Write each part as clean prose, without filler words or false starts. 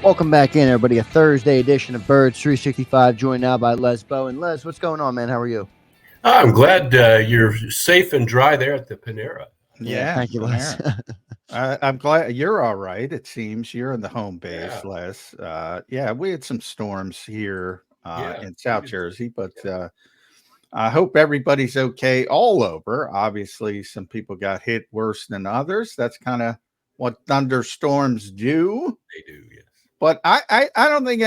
Welcome back in, everybody. A Thursday edition of Birds 365, joined now by Les Bowen. Les, what's going on, man? How are you? I'm glad you're safe and dry there at the Panera. Yeah, thank you, Les. I'm glad you're all right. It seems you're in the home base, Yeah. Les. We had some storms here in South Jersey, but Yeah. I hope everybody's okay all over. Obviously, some people got hit worse than others. That's kind of what thunderstorms do. They do, yes. But I don't think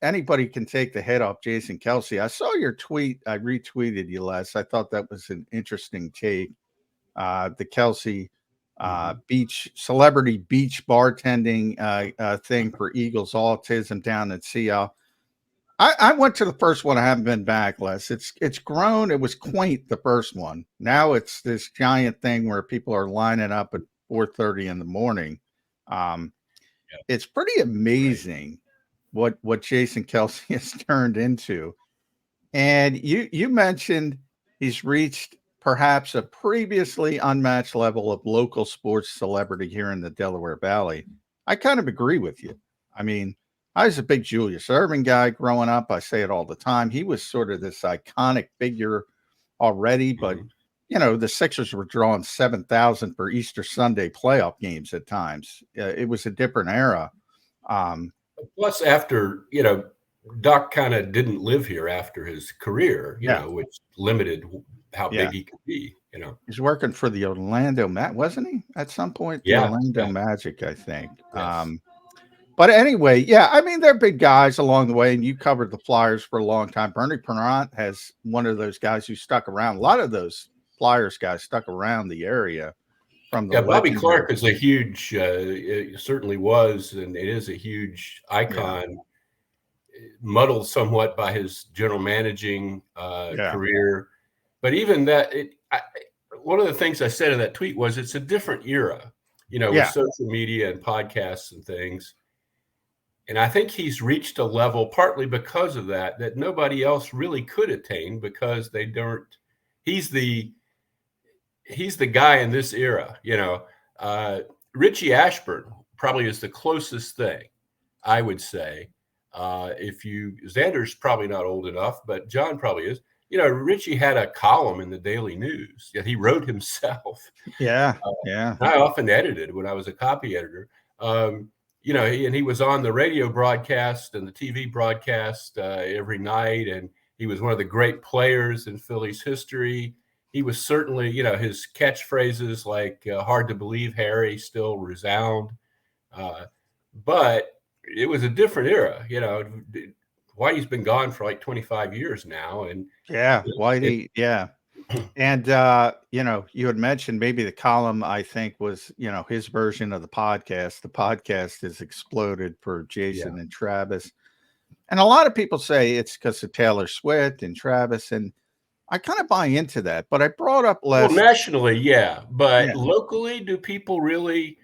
anybody can take the head off Jason Kelce. I saw your tweet. I retweeted you, Les. I thought that was an interesting take. The Kelce celebrity beach bartending thing for Eagles autism down at Seattle. I went to the first one. I haven't been back, Les. It's grown. It was quaint, the first one. Now it's this giant thing where people are lining up at 4:30 in the morning. It's pretty amazing what Jason Kelce has turned into. And you mentioned he's reached perhaps a previously unmatched level of local sports celebrity here in the Delaware Valley. I kind of agree with you. I mean, I was a big Julius Erving guy growing up. I say it all the time. He was sort of this iconic figure already, but the Sixers were drawing 7,000 for Easter Sunday playoff games at times. It was a different era. Plus, after, Doc kind of didn't live here after his career, which limited how big he could be, He's working for the Orlando wasn't he? At some point, the Orlando Magic, I think. Yes. But anyway, I mean, they're big guys along the way, and you covered the Flyers for a long time. Bernie Perrant has one of those guys who stuck around. A lot of those Flyers guys stuck around the area from the Bobby Clark is a huge, it certainly was, and it is a huge icon, muddled somewhat by his general managing career. But even that, one of the things I said in that tweet was it's a different era, with social media and podcasts and things. And I think he's reached a level, partly because of that nobody else really could attain, because they don't. He's the guy in this era, Richie Ashburn probably is the closest thing, I would say. Xander's probably not old enough, but John probably is. Richie had a column in the Daily News that he wrote himself. I often edited when I was a copy editor. And he was on the radio broadcast and the TV broadcast every night, and he was one of the great players in Phillies history. He was certainly, his catchphrases like "hard to believe, Harry" still resound. But it was a different era, Whitey's been gone for like 25 years now. And Whitey. And, you had mentioned maybe the column, I think, was, his version of the podcast. The podcast has exploded for Jason and Travis. And a lot of people say it's because of Taylor Swift and Travis. And I kind of buy into that. But I brought up nationally, but locally, do people really?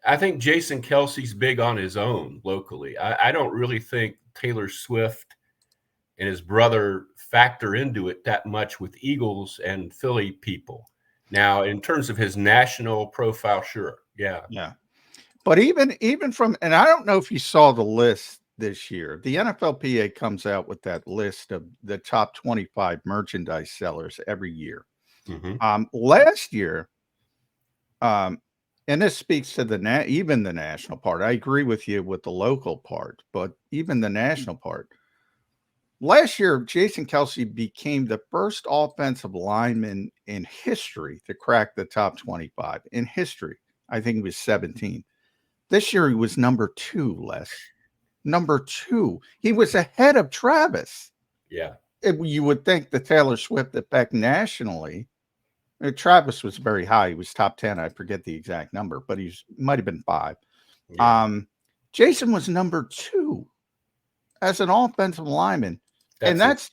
I think Jason Kelce's big on his own locally. I don't really think Taylor Swift and his brother factor into it that much with Eagles and Philly people. Now, in terms of his national profile, sure. Yeah. But even from, and I don't know if you saw the list this year, the NFLPA comes out with that list of the top 25 merchandise sellers every year. Last year, and this speaks to even the national part. I agree with you with the local part, but even the national part. Last year, Jason Kelce became the first offensive lineman in history to crack the top 25 in history. I think he was 17. This year, he was number 2, Les. Number 2. He was ahead of Travis. Yeah. You would think the Taylor Swift effect nationally. Travis was very high. He was top 10. I forget the exact number, but he might have been 5. Yeah. Jason was number 2 as an offensive lineman. That's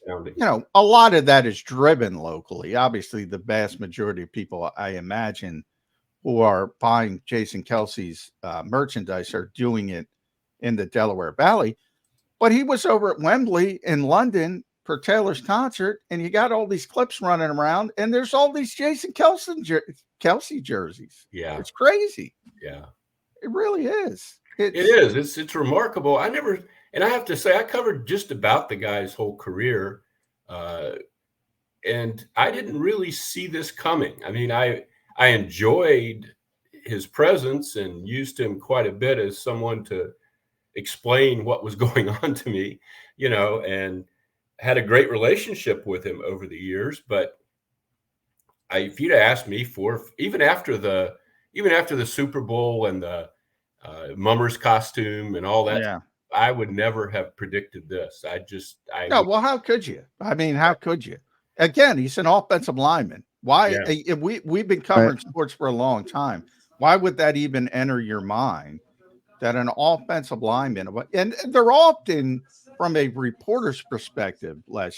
a lot of that is driven locally. Obviously, the vast majority of people, I imagine, who are buying Jason Kelce's merchandise are doing it in the Delaware Valley. But he was over at Wembley in London for Taylor's concert, and you got all these clips running around, and there's all these Jason Kelce jerseys. Yeah. It's crazy. Yeah. It really is. It is. It's remarkable. I have to say, I covered just about the guy's whole career, and I didn't really see this coming. I mean, I enjoyed his presence and used him quite a bit as someone to explain what was going on to me, and had a great relationship with him over the years. But if you'd asked me even after the Super Bowl and the mummer's costume and all that, I would never have predicted this. Well, how could you? I mean, how could you? Again, he's an offensive lineman. Why? We've been covering sports for a long time. Why would that even enter your mind that an offensive lineman, and they're often, from a reporter's perspective, they're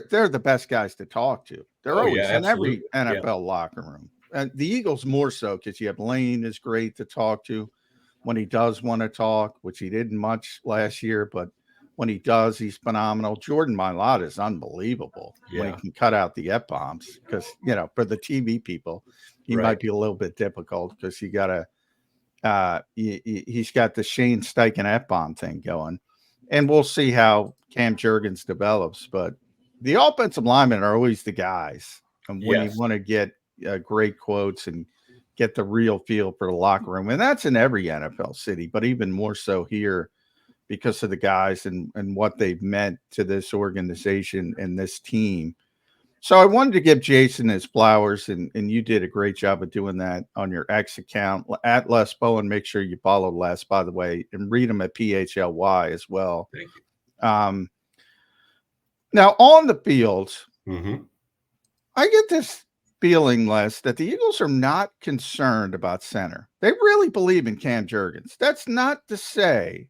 the best guys to talk to. They're always in every NFL locker room. And the Eagles more so, because you have Lane is great to talk to when he does want to talk, which he didn't much last year, but when he does, he's phenomenal. Jordan Mailata is unbelievable when he can cut out the F-bombs, because, for the TV people, he might be a little bit difficult because he's got the Shane Steichen F-bomb thing going. And we'll see how Cam Jurgens develops. But the offensive linemen are always the guys. And when you want to get great quotes and get the real feel for the locker room. And that's in every NFL city, but even more so here because of the guys and what they've meant to this organization and this team. So I wanted to give Jason his flowers, and you did a great job of doing that on your X account at Les Bowen. Make sure you follow Les, by the way, and read him at PHLY as well. Thank you. Now on the field, I get this feeling, Les, that the Eagles are not concerned about center. They really believe in Cam Jurgens. That's not to say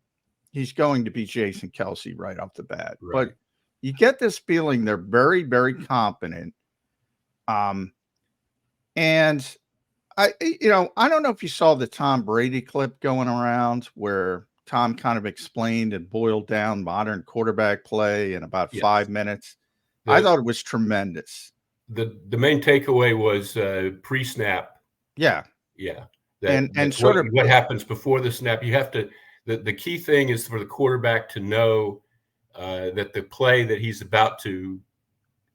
he's going to be Jason Kelce right off the bat, but you get this feeling they're very, very confident. And I don't know if you saw the Tom Brady clip going around where Tom kind of explained and boiled down modern quarterback play in about 5 minutes. I thought it was tremendous. The main takeaway was pre-snap. Yeah. And sort of what happens before the snap. You have to. The key thing is for the quarterback to know that the play that he's about to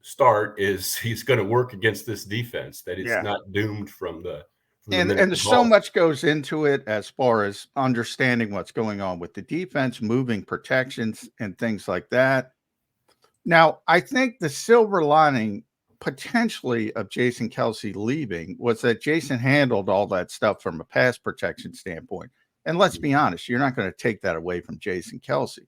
start he's going to work against this defense, that it's not doomed from the and so much goes into it as far as understanding what's going on with the defense, moving protections and things like that. Now, I think the silver lining potentially of Jason Kelce leaving was that Jason handled all that stuff from a pass protection standpoint. And let's be honest, you're not going to take that away from Jason Kelce.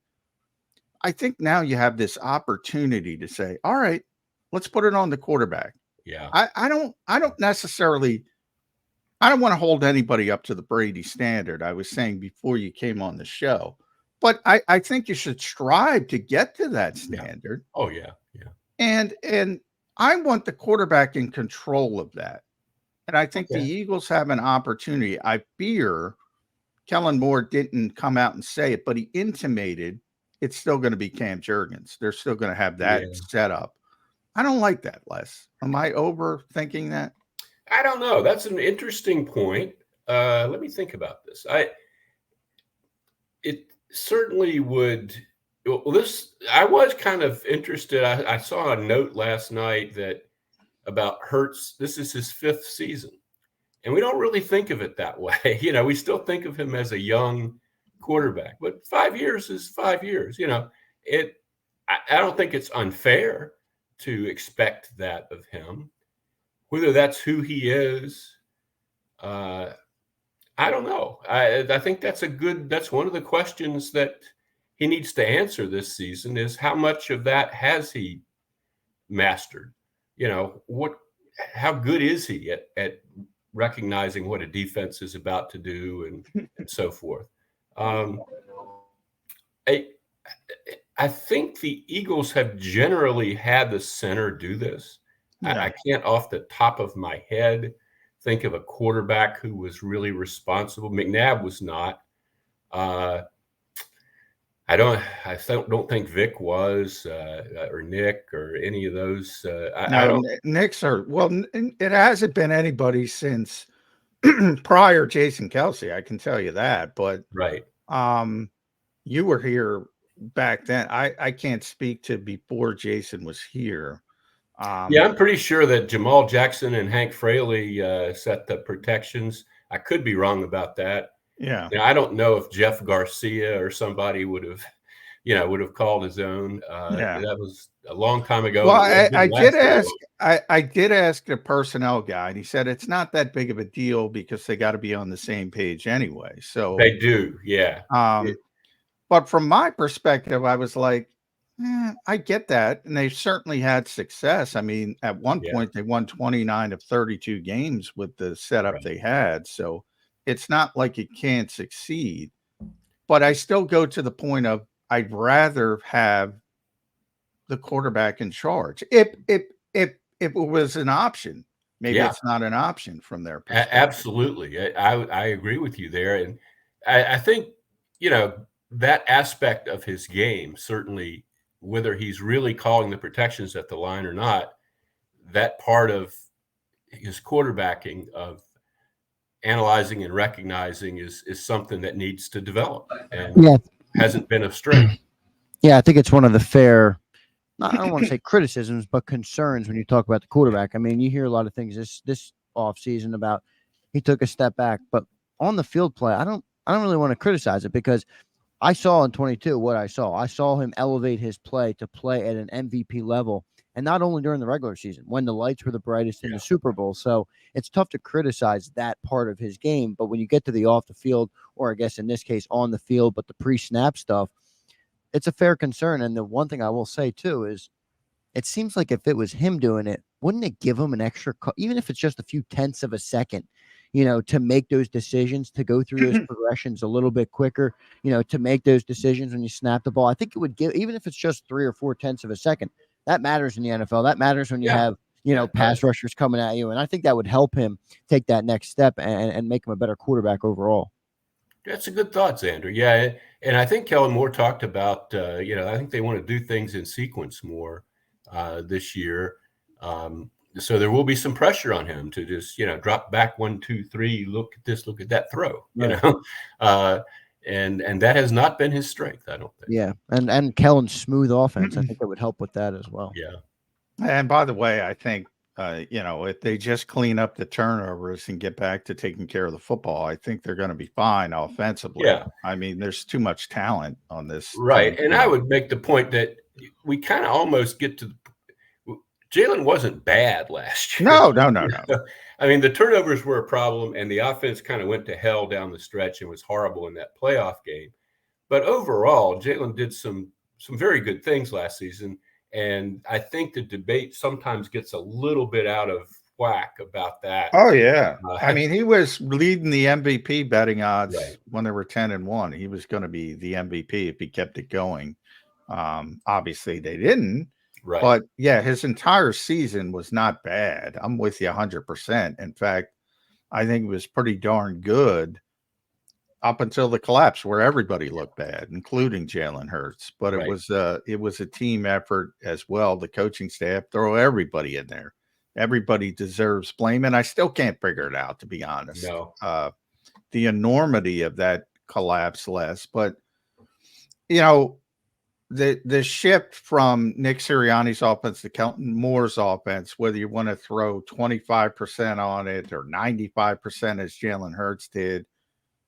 I think now you have this opportunity to say, all right, let's put it on the quarterback. Yeah. I don't necessarily, I don't want to hold anybody up to the Brady standard. I was saying before you came on the show, but I think you should strive to get to that standard. Yeah. Oh yeah. And I want the quarterback in control of that. And I think the Eagles have an opportunity. I fear Kellen Moore didn't come out and say it, but he intimated it's still going to be Cam Jurgens. They're still going to have that set up. I don't like that, Les. Am I overthinking that? I don't know. That's an interesting point. Let me think about this. It certainly would. Well, I was kind of interested. I saw a note last night about Hurts. This is his 5th season. And we don't really think of it that way. We still think of him as a young quarterback, but 5 years is 5 years. I don't think it's unfair to expect that of him. Whether that's who he is, I don't know. I think that's one of the questions that he needs to answer this season is how much of that has he mastered? How good is he at recognizing what a defense is about to do and so forth. I think the Eagles have generally had the center do this. Yeah. I can't off the top of my head think of a quarterback who was really responsible. McNabb was not. I don't think Vic was or Nick or any of those. Nick's hurt. Well, it hasn't been anybody since prior Jason Kelce, I can tell you that. But right. You were here back then. I can't speak to before Jason was here. Yeah, I'm pretty sure that Jamal Jackson and Hank Fraley set the protections. I could be wrong about that. Yeah. Now, I don't know if Jeff Garcia or somebody would have called his own. Yeah. That was a long time ago. Well, I did ask the personnel guy, and he said it's not that big of a deal because they got to be on the same page anyway. So they do, yeah. But from my perspective, I was like, I get that, and they've certainly had success. I mean, at one point they won 29 of 32 games with the setup they had, so it's not like it can't succeed. But I still go to the point of I'd rather have the quarterback in charge. If it was an option, maybe it's not an option from their perspective. Absolutely, I agree with you there, and I think that aspect of his game, certainly, whether he's really calling the protections at the line or not, that part of his quarterbacking of analyzing and recognizing is something that needs to develop and hasn't been of strength. Yeah, I think it's one of the fair, I don't want to say criticisms, but concerns when you talk about the quarterback. I mean, you hear a lot of things this offseason about he took a step back, but on the field play, I don't really want to criticize it because I saw in 22 what I saw. I saw him elevate his play to play at an MVP level, and not only during the regular season, when the lights were the brightest in the Super Bowl. So it's tough to criticize that part of his game, but when you get to the off the field, or I guess in this case on the field, but the pre-snap stuff, it's a fair concern. And the one thing I will say too is it seems like if it was him doing it, wouldn't it give him an extra, even if it's just a few tenths of a second, to make those decisions, to go through those progressions a little bit quicker, to make those decisions when you snap the ball. I think it would give, even if it's just 3 or 4 tenths of a second, that matters in the NFL. That matters when you have, pass rushers coming at you. And I think that would help him take that next step and make him a better quarterback overall. That's a good thought, Xander. Yeah. And I think Kellen Moore talked about, I think they want to do things in sequence more this year. So there will be some pressure on him to just, drop back 1, 2, 3, look at this, look at that throw, and that has not been his strength, I don't think. Yeah. And Kellen's smooth offense, I think that would help with that as well. Yeah. And by the way, I think, if they just clean up the turnovers and get back to taking care of the football, I think they're going to be fine offensively. Yeah. I mean, there's too much talent on this. Right. team. And I would make the point that we kind of almost get to Jalen wasn't bad last year. No. I mean, the turnovers were a problem, and the offense kind of went to hell down the stretch and was horrible in that playoff game. But overall, Jalen did some very good things last season. And I think the debate sometimes gets a little bit out of whack about that. Oh, yeah. I mean, he was leading the MVP betting odds when they were 10-1. He was going to be the MVP if he kept it going. Obviously, they didn't. Right. But, yeah, his entire season was not bad. I'm with you 100%. In fact, I think it was pretty darn good up until the collapse where everybody looked bad, including Jalen Hurts. But it was a team effort as well. The coaching staff, throw everybody in there. Everybody deserves blame, and I still can't figure it out, to be honest. No. The enormity of that collapse, Les. But, the shift from Nick Sirianni's offense to Kelton Moore's offense, whether you want to throw 25% on it or 95% as Jalen Hurts did,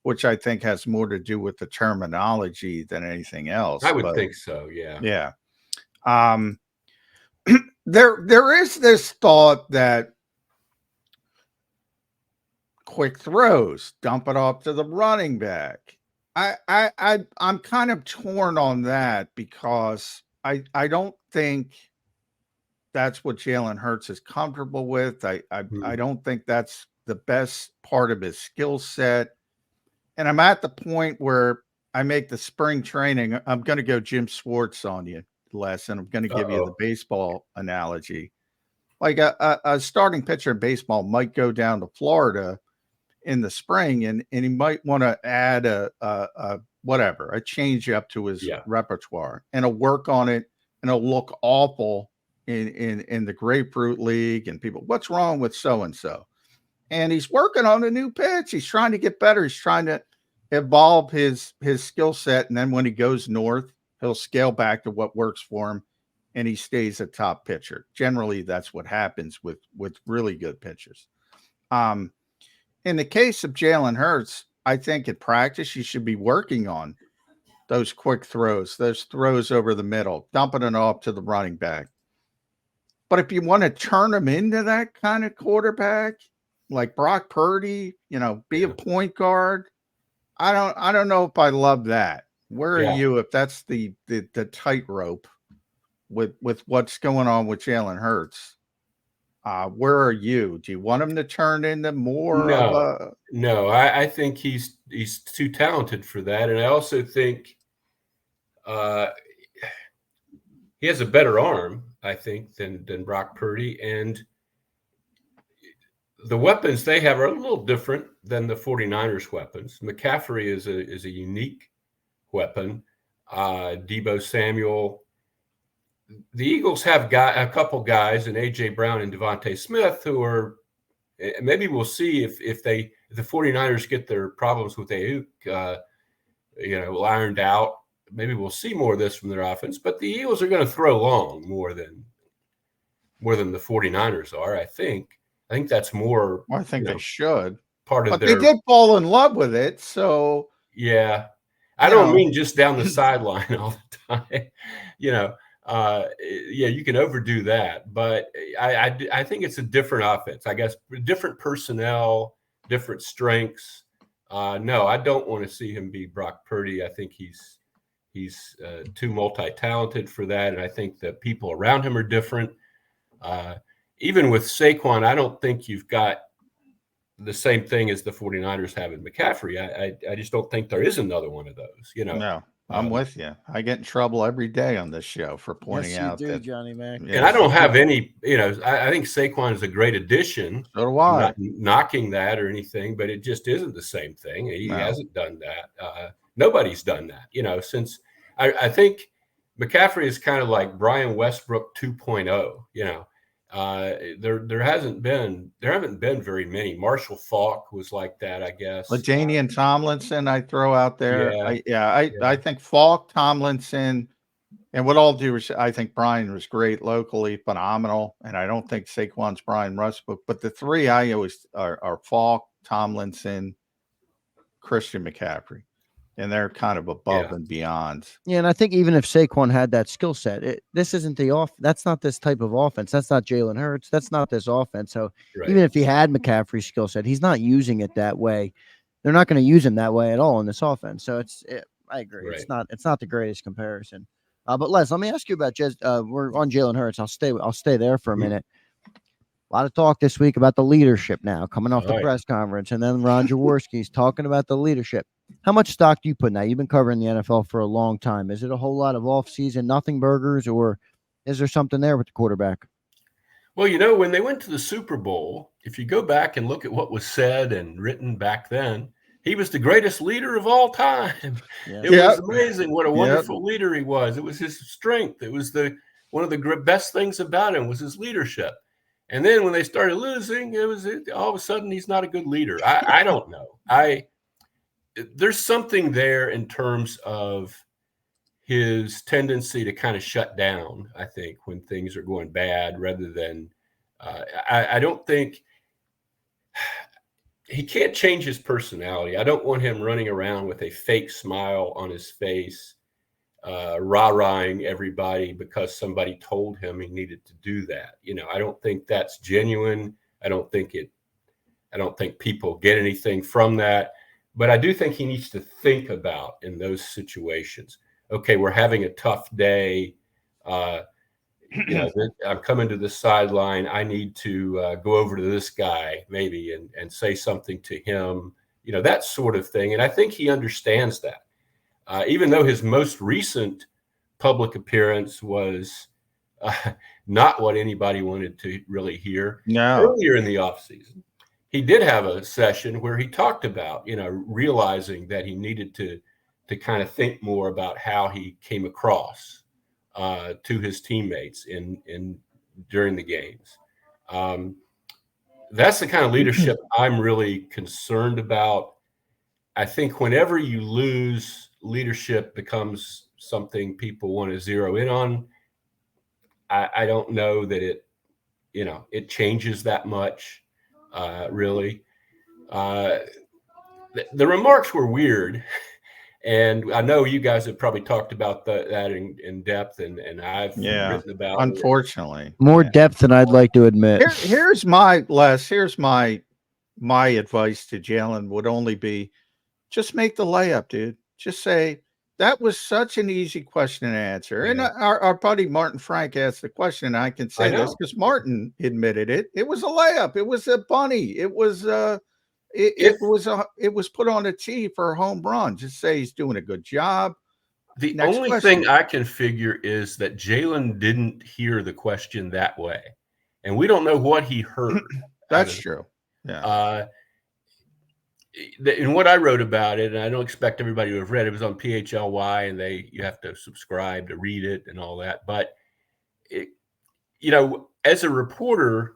which I think has more to do with the terminology than anything else. I would think so, yeah. Yeah. There is this thought that quick throws, dump it off to the running back. I'm kind of torn on that because I don't think that's what Jalen Hurts is comfortable with. I don't think that's the best part of his skill set. And I'm at the point where I make the spring training. I'm going to go Jim Schwartz on you, Les, and I'm going to give you the baseball analogy. Like a starting pitcher in baseball might go down to Florida in the spring, and he might want to add a change up to his repertoire, and he'll work on it, and it'll look awful in the Grapefruit League, and people, what's wrong with so and so? and he's working on a new pitch. He's trying to get better. He's trying to evolve his skill set. And then when he goes north, he'll scale back to what works for him, and he stays a top pitcher. Generally, that's what happens with really good pitchers. In the case of Jalen Hurts, I think at practice you should be working on those quick throws, those throws over the middle, dumping it off to the running back. But if you want to turn him into that kind of quarterback, like Brock Purdy, be a point guard, I don't know if I love that. Where are you if that's the tightrope with what's going on with Jalen Hurts? Where are you? Do you want him to turn into more of a? No, I think he's too talented for that, and I also think he has a better arm, I think, than Brock Purdy, and the weapons they have are a little different than the 49ers weapons. McCaffrey is a unique weapon. Deebo Samuel. The Eagles have got a couple guys, and A.J. Brown and Devontae Smith, who are maybe we'll see if the 49ers get their problems with Ayuk, ironed out. Maybe we'll see more of this from their offense. But the Eagles are going to throw long more than the 49ers are. I think that's more. Well, I think they should. But they did fall in love with it, so yeah. I don't mean just down the sideline all the time. You can overdo that, but I think it's a different offense. I guess different personnel, different strengths. No, I don't want to see him be Brock Purdy. I think he's too multi-talented for that, and I think the people around him are different. Even with Saquon, I don't think you've got the same thing as the 49ers have in McCaffrey. I just don't think there is another one of those. No. I'm with you. I get in trouble every day on this show for pointing out that Johnny Mac. And I don't have any, I think Saquon is a great addition. So do I. I'm not knocking that or anything, but it just isn't the same thing. He hasn't done that. Nobody's done that, since I think McCaffrey is kind of like Brian Westbrook 2.0, there haven't been very many. Marshall Faulk was like that, I guess. LaDainian Tomlinson, I throw out there. I think Faulk, Tomlinson, and with all due respect, I think Brian was great locally, phenomenal, and I don't think Saquon's Brian Westbrook. But the three I always are Faulk, Tomlinson, Christian McCaffrey. And they're kind of above and beyond. Yeah, and I think even if Saquon had that skill set, this isn't that's not this type of offense. That's not Jalen Hurts. That's not this offense. So even if he had McCaffrey's skill set, he's not using it that way. They're not going to use him that way at all in this offense. So I agree. Right. It's not the greatest comparison. But Les, let me ask you about we're on Jalen Hurts. I'll stay there for a minute. A lot of talk this week about the leadership now coming off the press conference, and then Ron Jaworski's talking about the leadership. How much stock do you put in that? You've been covering the NFL for a long time. Is it a whole lot of off-season nothing burgers, or is there something there with the quarterback? Well, when they went to the Super Bowl, if you go back and look at what was said and written back then, he was the greatest leader of all time. Yeah. It was amazing what a wonderful leader he was. It was his strength. It was one of the best things about him was his leadership. And then when they started losing, all of a sudden he's not a good leader. I don't know. There's something there in terms of his tendency to kind of shut down, I think, when things are going bad, rather than I don't think he can't change his personality. I don't want him running around with a fake smile on his face, rah-rahing everybody because somebody told him he needed to do that. I don't think that's genuine. I don't think people get anything from that. But I do think he needs to think about in those situations. Okay, we're having a tough day. I'm coming to the sideline. I need to go over to this guy maybe and say something to him, that sort of thing. And I think he understands that. Even though his most recent public appearance was not what anybody wanted to really hear earlier in the offseason. He did have a session where he talked about, realizing that he needed to kind of think more about how he came across to his teammates during the games. that's the kind of leadership I'm really concerned about. I think whenever you lose, leadership becomes something people want to zero in on. I don't know that it changes that much, really. The remarks were weird. And I know you guys have probably talked about that in depth, and I've written about unfortunately it. More depth than I'd like to admit. Here's my advice to Jalen would only be, just make the layup, dude. Just say, that was such an easy question to answer. Yeah. And our buddy Martin Frank asked the question, and I can say this because Martin admitted it. It was a layup. It was a bunny. It was it was put on a tee for a home run. Just say he's doing a good job. The only thing I can figure is that Jalen didn't hear the question that way, and we don't know what he heard. That's true. Yeah. And what I wrote about it, and I don't expect everybody to have read it, was on PHLY, and you have to subscribe to read it and all that. But as a reporter,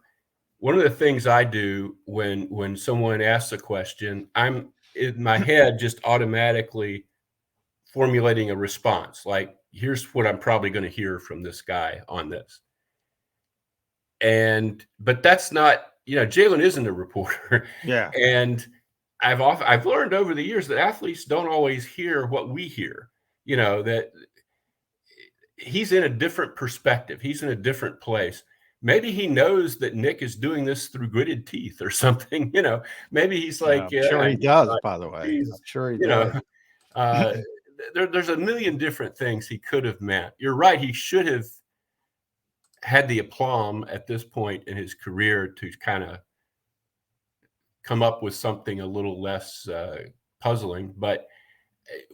one of the things I do when someone asks a question, I'm in my head just automatically formulating a response. Like, here's what I'm probably going to hear from this guy on this. But that's not, Jalen isn't a reporter. Yeah. And I've learned over the years that athletes don't always hear what we hear, that he's in a different perspective. He's in a different place. Maybe he knows that Nick is doing this through gritted teeth or something, maybe he's like, I'm sure he does, by the way. I'm sure he does. There's a million different things he could have meant. You're right. He should have had the aplomb at this point in his career to kind of come up with something a little less puzzling, but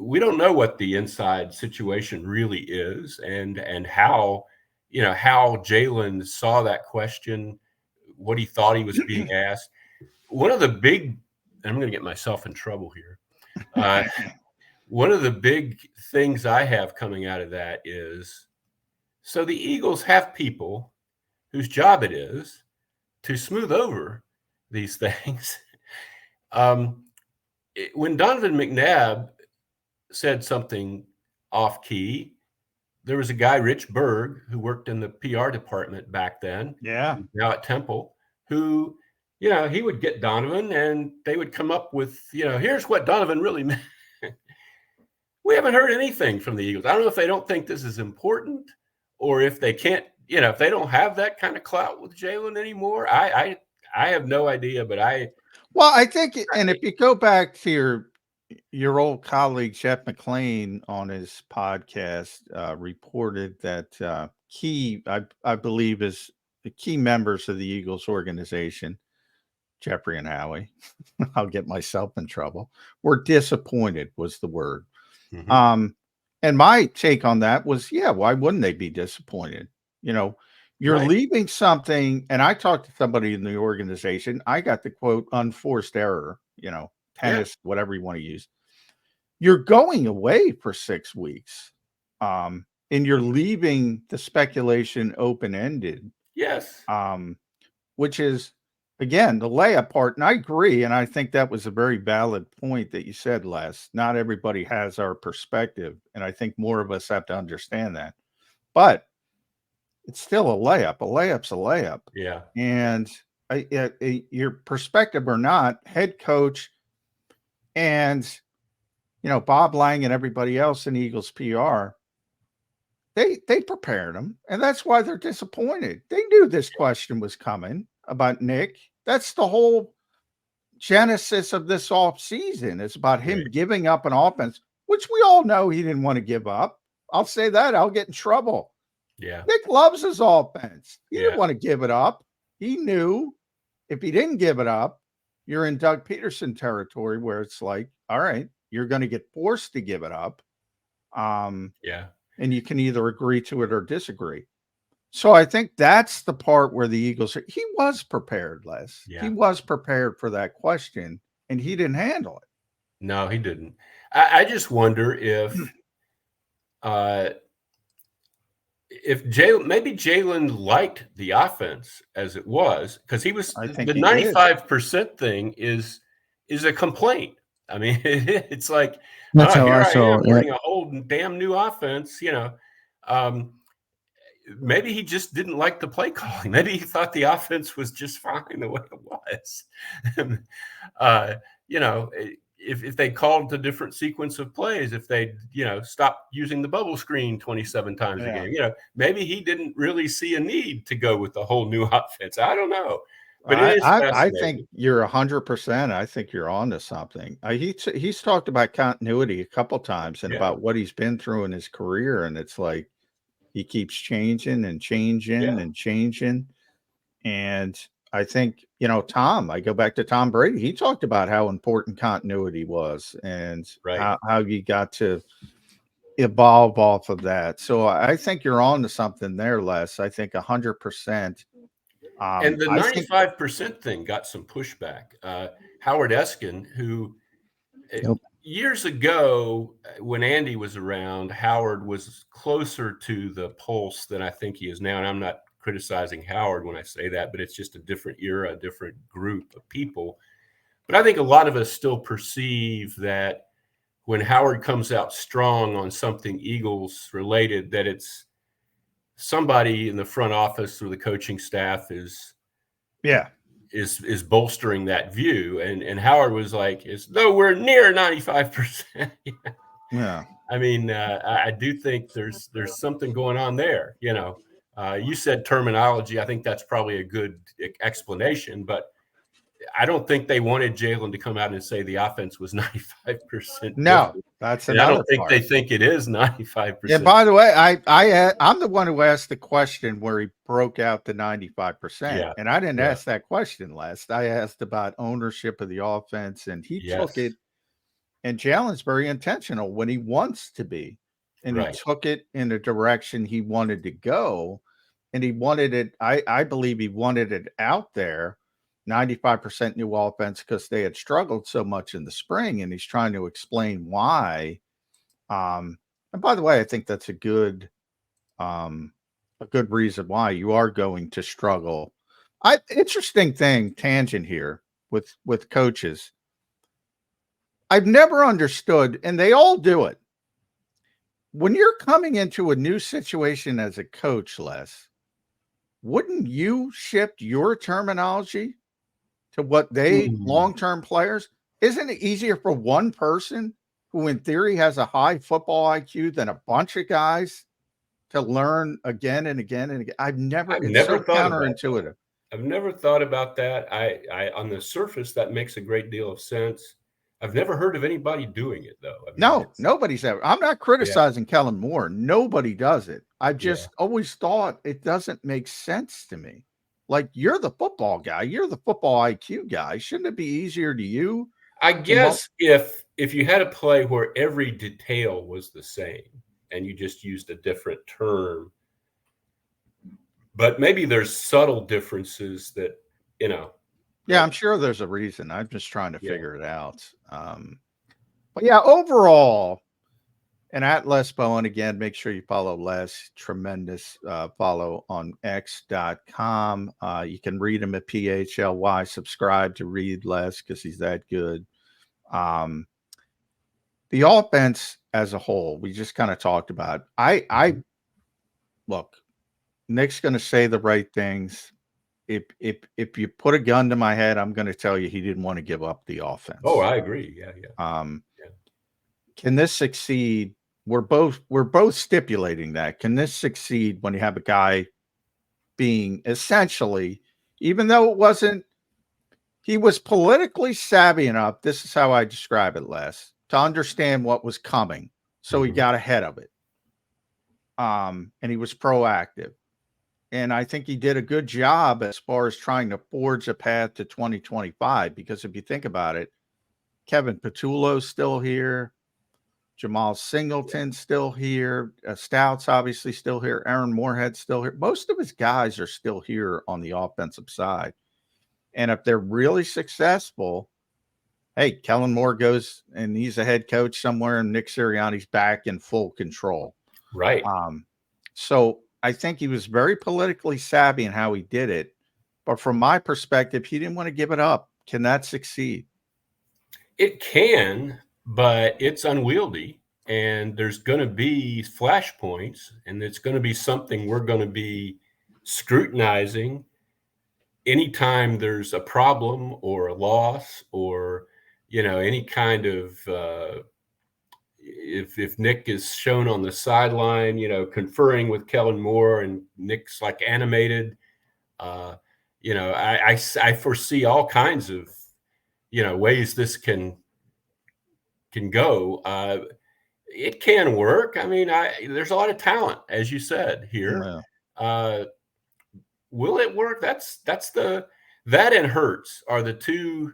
we don't know what the inside situation really is and how Jalen saw that question, what he thought he was being asked. One of the big, I'm going to get myself in trouble here. One of the big things I have coming out of that is, so the Eagles have people whose job it is to smooth over these things. When Donovan McNabb said something off key, there was a guy, Rich Berg, who worked in the PR department back then. Yeah. Now at Temple, who, he would get Donovan and they would come up with, here's what Donovan really meant. We haven't heard anything from the Eagles. I don't know if they don't think this is important or if they can't, if they don't have that kind of clout with Jalen anymore. I have no idea, but I think, and if you go back to your old colleague Jeff McClain on his podcast reported that I believe is the key members of the Eagles organization, Jeffrey and Howie, I'll get myself in trouble, were disappointed was the word. Mm-hmm. And my take on that was, why wouldn't they be disappointed? You're right. Leaving something, and I talked to somebody in the organization. I got the quote unforced error, tennis, whatever you want to use. You're going away for 6 weeks, and you're leaving the speculation open-ended. Yes. Which is, again, the layup part. And I agree, and I think that was a very valid point that you said, Les. Not everybody has our perspective, and I think more of us have to understand that. But it's still a layup. A layup's a layup. Yeah. And your perspective or not, head coach and, Bob Lang and everybody else in Eagles PR, they prepared them. And that's why they're disappointed. They knew this question was coming about Nick. That's the whole genesis of this offseason. It's about him giving up an offense, which we all know he didn't want to give up. I'll say that. I'll get in trouble. Yeah. Nick loves his offense. He didn't want to give it up. He knew if he didn't give it up, you're in Doug Peterson territory where it's like, all right, you're going to get forced to give it up. And you can either agree to it or disagree. So I think that's the part where the Eagles, he was prepared, Les. Yeah. He was prepared for that question, and he didn't handle it. No, he didn't. I just wonder if if maybe Jalen liked the offense as it was, because he was I think the he did. 95% thing is a complaint. I mean, it's like, That's how here I I saw am it. learning a whole damn new offense, maybe he just didn't like the play calling. Maybe he thought the offense was just fine the way it was. If they called the different sequence of plays, if they, stopped using the bubble screen 27 times a game, maybe he didn't really see a need to go with the whole new offense. I don't know. But it is I fascinating. think you're 100%. I think you're on to something. He's talked about continuity a couple times and about what he's been through in his career, and it's like he keeps changing and changing and changing. And I think, Tom, I go back to Tom Brady. He talked about how important continuity was and how you got to evolve off of that. So I think you're on to something there, Les. I think 100%. And the 95% thing got some pushback. Howard Eskin, who years ago, when Andy was around, Howard was closer to the pulse than I think he is now. And I'm not criticizing Howard when I say that, but it's just a different era, a different group of people. But I think a lot of us still perceive that when Howard comes out strong on something Eagles related, that it's somebody in the front office or the coaching staff is bolstering that view. And Howard was like, it's nowhere near 95%. Yeah. I mean, I do think there's something going on there. You said terminology. I think that's probably a good explanation, but I don't think they wanted Jalen to come out and say the offense was 95%. No, that's another I don't think part. they think it is 95%. Yeah. By the way, I'm the one who asked the question where he broke out the 95%, and I didn't ask that question last. I asked about ownership of the offense, and he took it. And Jalen's very intentional when he wants to be, and he took it in the direction he wanted to go, and he wanted it. I believe he wanted it out there. 95% new offense because they had struggled so much in the spring, and he's trying to explain why. And by the way, I think that's a good reason why you are going to struggle. Interesting thing, tangent here with coaches. I've never understood, and they all do it. When you're coming into a new situation as a coach, Les, wouldn't you shift your terminology to what they long-term players? Isn't it easier for one person who in theory has a high football IQ than a bunch of guys to learn again and again and again? It's so counterintuitive. I've never thought about that. I on the surface, that makes a great deal of sense. I've never heard of anybody doing it, though. I mean, no, nobody's ever. I'm not criticizing Kellen Moore. Nobody does it. I've just always thought it doesn't make sense to me. Like, you're the football guy. You're the football IQ guy. Shouldn't it be easier to you? I guess if you had a play where every detail was the same and you just used a different term, but maybe there's subtle differences that, Yeah, I'm sure there's a reason. I'm just trying to figure it out. But yeah, overall, and at Les Bowen, again, make sure you follow Les. Tremendous follow on x.com. You can read him at PHLY. Subscribe to read Les because he's that good. The offense as a whole, we just kind of talked about. I look, Nick's going to say the right things. If you put a gun to my head, I'm going to tell you he didn't want to give up the offense. Oh, I agree. Yeah. Can this succeed? We're both stipulating that. Can this succeed when you have a guy being essentially, even though he was politically savvy enough, this is how I describe it, Les, to understand what was coming. So he got ahead of it. And he was proactive. And I think he did a good job as far as trying to forge a path to 2025, because if you think about it, Kevin Patullo's still here. Jamal Singleton's still here. Stout's obviously still here. Aaron Moorhead's still here. Most of his guys are still here on the offensive side. And if they're really successful, hey, Kellen Moore goes and he's a head coach somewhere, and Nick Sirianni's back in full control. Right. So I think he was very politically savvy in how he did it. But from my perspective, he didn't want to give it up. Can that succeed? It can, but it's unwieldy, and there's going to be flashpoints, and it's going to be something we're going to be scrutinizing anytime there's a problem or a loss or, any kind of if Nick is shown on the sideline, conferring with Kellen Moore and Nick's like animated, I foresee all kinds of, ways this can go. It can work. I mean, there's a lot of talent, as you said here. Yeah. Will it work? That and Hurts are the two.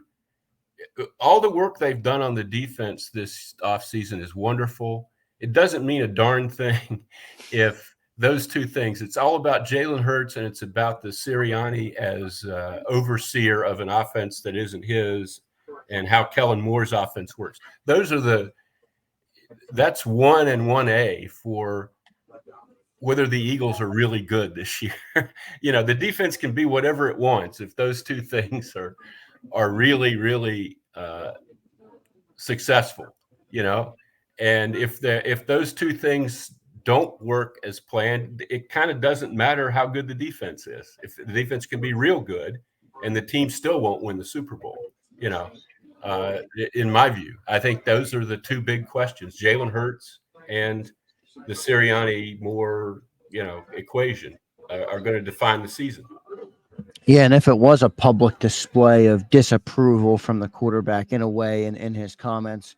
All the work they've done on the defense this offseason is wonderful. It doesn't mean a darn thing if those two things. It's all about Jalen Hurts, and it's about the Sirianni as overseer of an offense that isn't his, and how Kellen Moore's offense works. That's 1 and 1A for whether the Eagles are really good this year. The defense can be whatever it wants if those two things are really, really successful, and if those two things don't work as planned, it kind of doesn't matter how good the defense is. If the defense can be real good and the team still won't win the Super Bowl, in my view. I think those are the two big questions: Jalen Hurts and the Sirianni Moore, equation are going to define the season. Yeah, and if it was a public display of disapproval from the quarterback in a way and in his comments,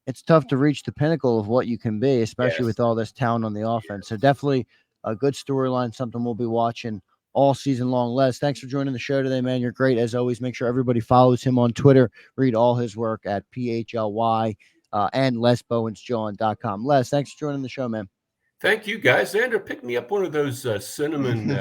it's tough to reach the pinnacle of what you can be, especially with all this talent on the offense. So definitely a good storyline, something we'll be watching all season long. Les, thanks for joining the show today, man. You're great as always. Make sure everybody follows him on Twitter. Read all his work at PHLY and LesBowensJohn.com. Les, thanks for joining the show, man. Thank you, guys. Xander, pick me up one of those cinnamon.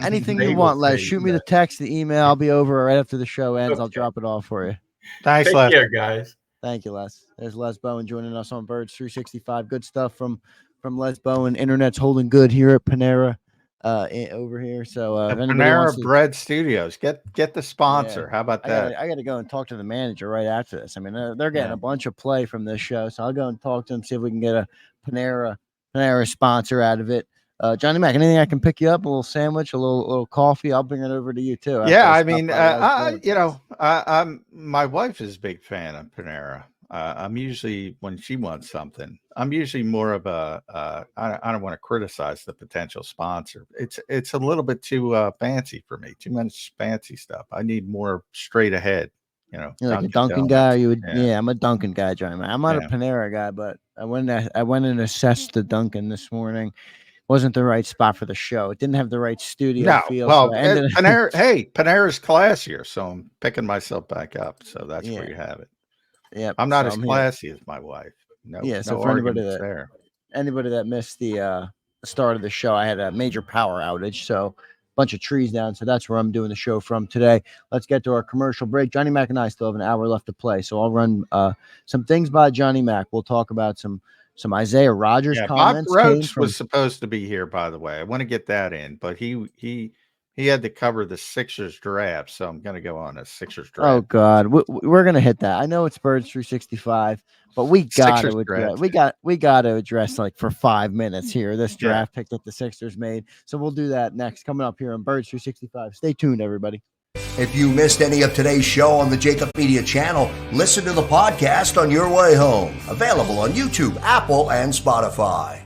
Anything you want, Les. Shoot me the text, the email. I'll be over right after the show ends. Okay. I'll drop it off for you. Thanks, Les. Take care, guys. Thank you, Les. There's Les Bowen joining us on Birds 365. Good stuff from Les Bowen. Internet's holding good here at Panera over here. So Panera Bread Studios. Get the sponsor. Yeah. How about that? I got to go and talk to the manager right after this. I mean, they're getting a bunch of play from this show, so I'll go and talk to them, see if we can get a Panera sponsor out of it. Johnny Mac, anything I can pick you up? A little sandwich, a little coffee. I'll bring it over to you too. Yeah, I mean, my wife is a big fan of Panera. I'm usually, when she wants something, I'm usually more of a. I don't want to criticize the potential sponsor. It's a little bit too fancy for me. Too much fancy stuff. I need more straight ahead. You're like a Dunkin' guy. I'm a Dunkin' guy, Johnny Mac. I'm not a Panera guy, but I went and assessed the Dunkin' this morning. Wasn't the right spot for the show. It didn't have the right studio feel. Well, so Panera's classier, so I'm picking myself back up. So that's where you have it. Yeah, I'm not as classy as my wife. No, so for anybody that missed the start of the show, I had a major power outage, so a bunch of trees down. So that's where I'm doing the show from today. Let's get to our commercial break. Johnny Mac and I still have an hour left to play, so I'll run some things by Johnny Mac. We'll talk about some Isaiah Rodgers comments. Bob Roach was supposed to be here, by the way. I want to get that in, but he had to cover the Sixers draft, so I'm going to go on a Sixers draft. Oh God, we're going to hit that. I know it's Birds 365, but we got to address like for 5 minutes here this draft pick that the Sixers made. So we'll do that next, coming up here on Birds 365. Stay tuned, everybody. If you missed any of today's show on the JAKIB Media channel, listen to the podcast on your way home. Available on YouTube, Apple, and Spotify.